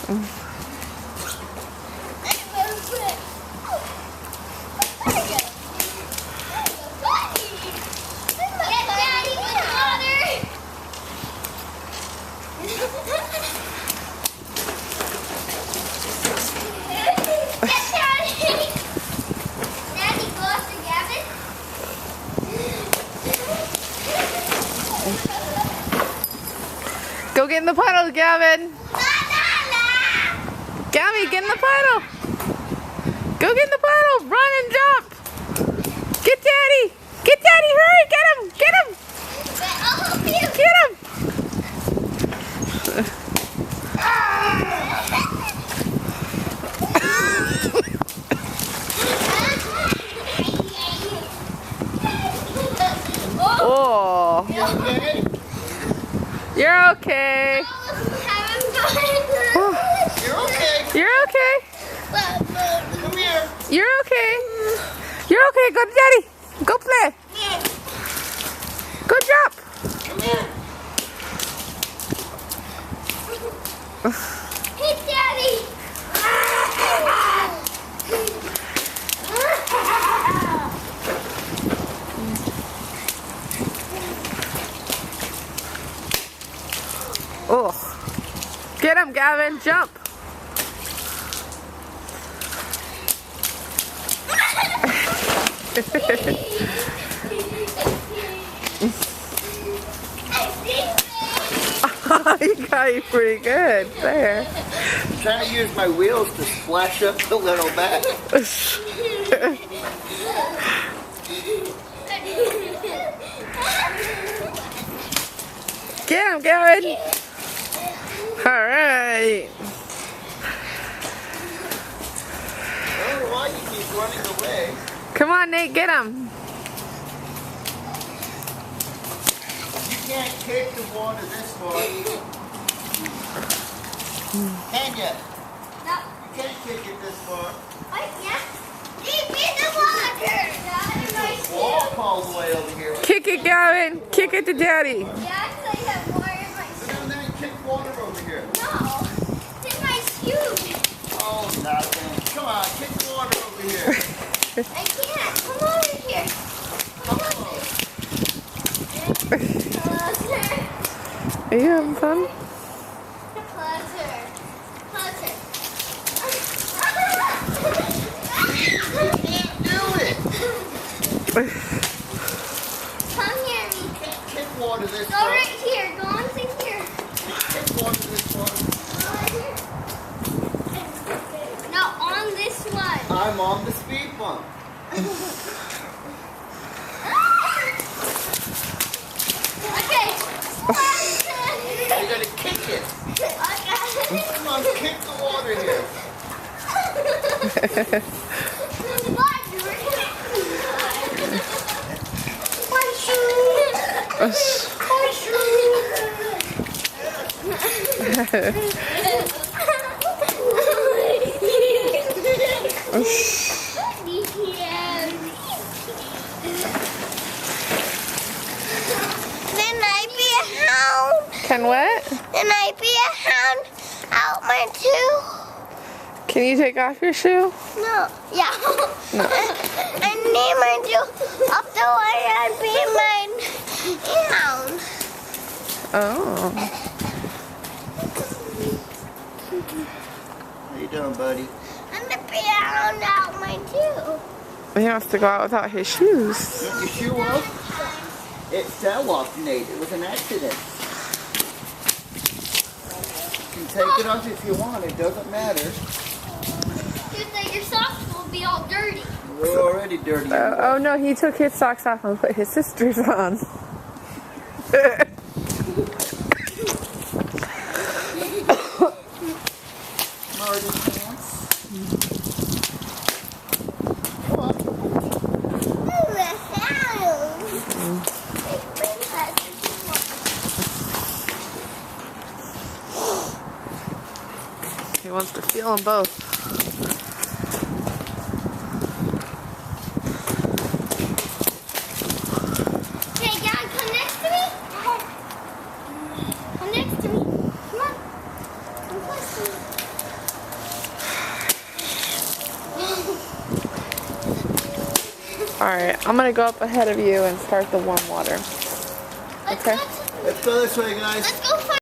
Go get in the puddle, Gavin. Gabby, get in the puddle. Go get in the puddle. Run and jump. Get Daddy. Get Daddy. Hurry. Get him. Get him. Get him. Oh. You're okay. You're okay. You're okay. Come here. You're okay. You're okay. Go to Daddy. Go play. Go jump. Come here. Hey, Daddy. Oh. Get him, Gavin. Jump. You got you pretty good there. I'm trying to use my wheels to splash up the little bag. Get him, Gavin. All right. I don't know why you keep running away. Come on, Nate. Get him. You can't kick the water this far. Can you? No. You can't kick it this far. Deep in the water. Walk all the way over here. Kick it, Gavin. Kick it to Daddy. Yeah, because I have water in my Go down there and kick water over here. No. It's in my shoes. Oh, nothing. Come on, kick the water over here. I can't. Come over here. Come on. Closer. Are you having fun? Closer. Closer. You can't do it. Come here, me. Kick water this Go far. right here. Go on to here. Kick water this far. No, on this one. I'm on the speed bump. Okay. You gotta kick it. Okay. Come on, kick the water here. My Then I be a hound. Can what? Then I be a hound out my too. Can you take off your shoe? No. Yeah. No. I need my shoe up the way and be my hound. Oh. How you doing, buddy? I'm gonna be a hound out my too. He wants to go out without his shoes. You want your shoe off? It fell off, Nate. It was an accident. You can take it off if you want. It doesn't matter. Your socks will be all dirty. We're already dirty. Oh no, he took his socks off and put his sister's on. Marty pants. Come on. I'm a hound. He wants to feel them both. Hey, Dad, come next to me. Come next to me. Come on. Come close to me. Alright, I'm gonna go up ahead of you and start the warm water. Okay? Let's go this way, guys. Let's go find